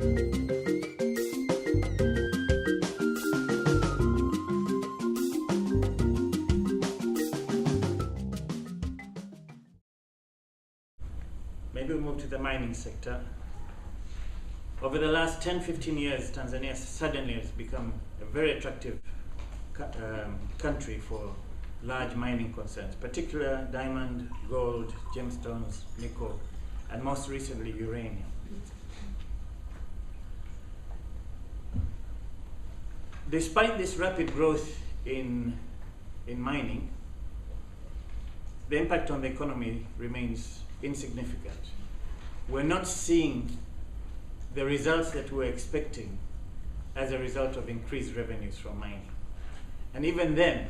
Maybe we move to the mining sector. Over the last 10-15 years, Tanzania suddenly has become a very attractive country for large mining concerns, particularly diamond, gold, gemstones, nickel, and most recently uranium. Despite this rapid growth in mining, the impact on the economy remains insignificant. We're not seeing the results that we're expecting as a result of increased revenues from mining. And even then,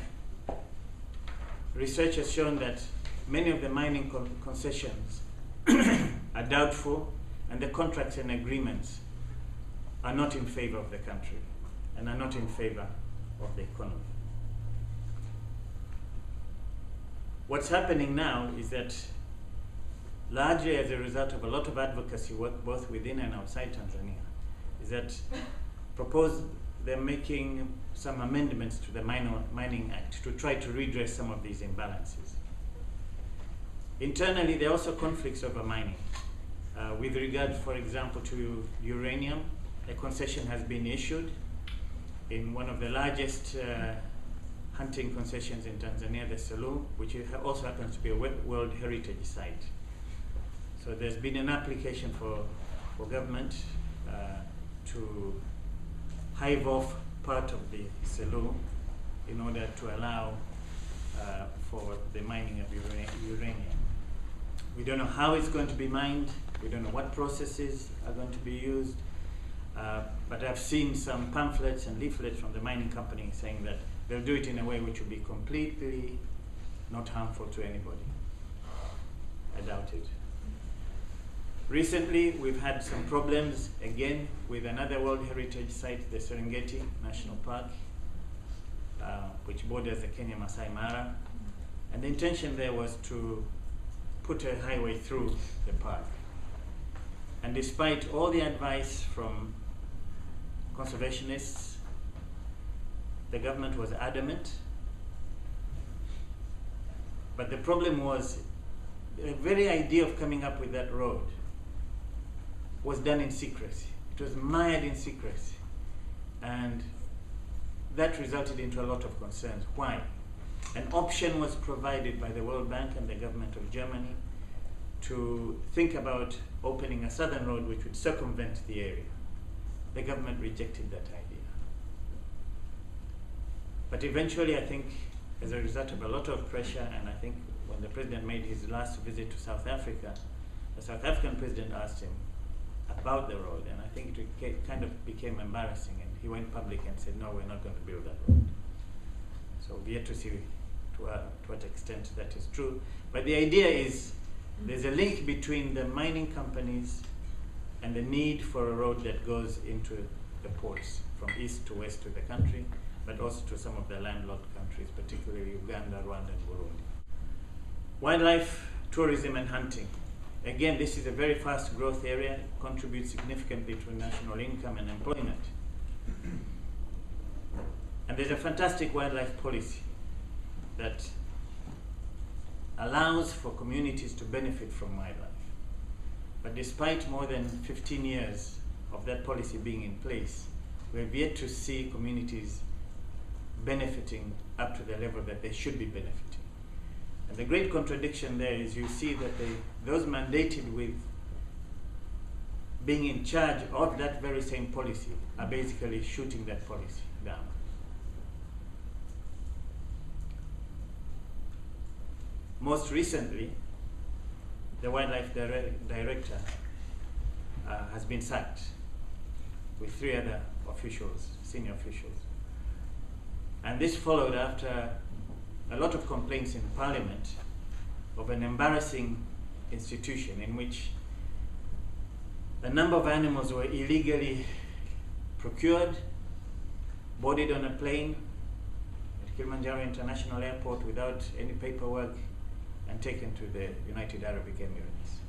research has shown that many of the mining concessions are doubtful, and the contracts and agreements are not in favor of the country and are not in favor of the economy. What's happening now is that, largely as a result of a lot of advocacy work both within and outside Tanzania, is that they're making some amendments to the Mining Act to try to redress some of these imbalances. Internally, there are also conflicts over mining. With regard, for example, to uranium, a concession has been issued in one of the largest hunting concessions in Tanzania, the Selous, which also happens to be a World Heritage Site. So there's been an application for government to hive off part of the Selous in order to allow for the mining of uranium. We don't know how it's going to be mined. We don't know what processes are going to be used. But I've seen some pamphlets and leaflets from the mining company saying that they'll do it in a way which will be completely not harmful to anybody. I doubt it. Recently, we've had some problems again with another World Heritage Site, the Serengeti National Park, which borders the Kenya Masai Mara. And the intention there was to put a highway through the park. And despite all the advice from conservationists, the government was adamant. But the problem was the very idea of coming up with that road was done in secrecy. It was mired in secrecy. And that resulted into a lot of concerns. Why? An option was provided by the World Bank and the government of Germany to think about opening a southern road which would circumvent the area. The government rejected that idea. But eventually, I think, as a result of a lot of pressure, and I think when the president made his last visit to South Africa, the South African president asked him about the road, and I think it kind of became embarrassing, and he went public and said, no, we're not going to build that road. So we've yet to see to what extent that is true. But the idea is there's a link between the mining companies and the need for a road that goes into the ports from east to west to the country, but also to some of the landlocked countries, particularly Uganda, Rwanda, and Burundi. Wildlife, tourism, and hunting. Again, this is a very fast growth area, contributes significantly to national income and employment. And there's a fantastic wildlife policy that allows for communities to benefit from wildlife. But despite more than 15 years of that policy being in place, we have yet to see communities benefiting up to the level that they should be benefiting. And the great contradiction there is you see that those mandated with being in charge of that very same policy are basically shooting that policy down. Most recently, the wildlife director has been sacked with 3 other officials, senior officials. And this followed after a lot of complaints in Parliament of an embarrassing institution in which a number of animals were illegally procured, boarded on a plane at Kilimanjaro International Airport without any paperwork, and taken to the United Arab Emirates.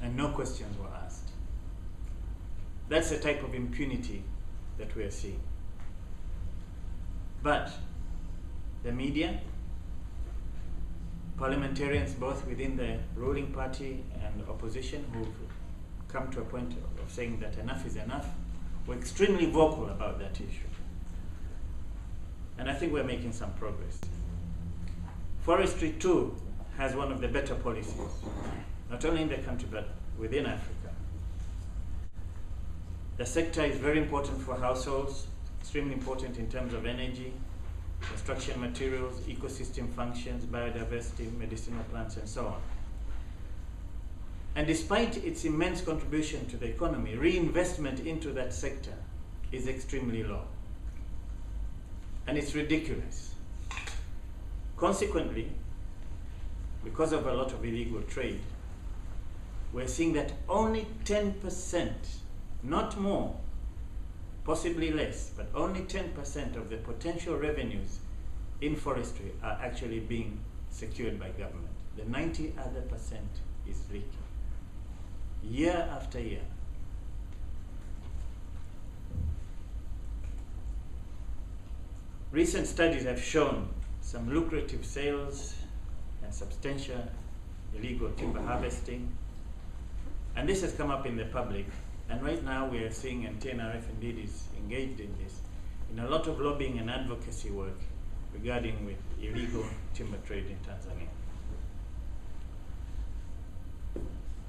And no questions were asked. That's the type of impunity that we are seeing. But the media, parliamentarians both within the ruling party and opposition who've come to a point of saying that enough is enough, were extremely vocal about that issue. And I think we're making some progress. Forestry too has one of the better policies, not only in the country but within Africa. The sector is very important for households, extremely important in terms of energy, construction materials, ecosystem functions, biodiversity, medicinal plants, and so on. And despite its immense contribution to the economy, reinvestment into that sector is extremely low. And it's ridiculous. Consequently, because of a lot of illegal trade, we're seeing that only 10%, not more, possibly less, but only 10% of the potential revenues in forestry are actually being secured by government. The 90% is leaking, year after year. Recent studies have shown some lucrative sales and substantial illegal timber harvesting, and this has come up in the public. And right now we are seeing, and TNRF indeed is engaged in this, in a lot of lobbying and advocacy work regarding with illegal timber trade in Tanzania.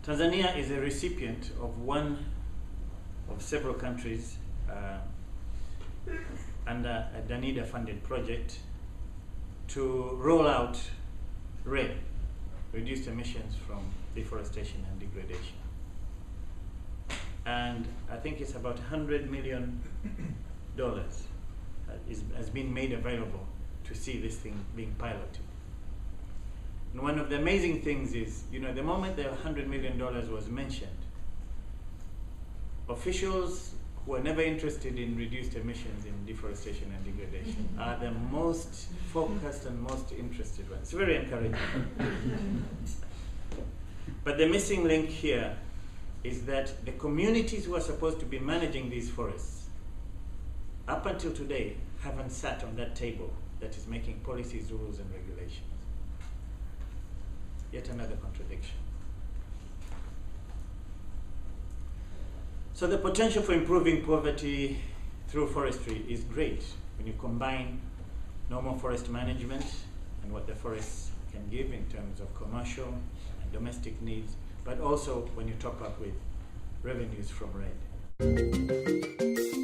Tanzania is a recipient of one of several countries under a Danida-funded project to roll out RED, reduced emissions from deforestation and degradation. And I think it's about $100 million has been made available to see this thing being piloted. And one of the amazing things is, the moment the $100 million was mentioned, officials who are never interested in reduced emissions in deforestation and degradation are the most focused and most interested ones. It's very encouraging. But the missing link here is that the communities who are supposed to be managing these forests, up until today, haven't sat on that table that is making policies, rules, and regulations. Yet another contradiction. So the potential for improving poverty through forestry is great when you combine normal forest management and what the forests can give in terms of commercial and domestic needs, but also when you top up with revenues from RED.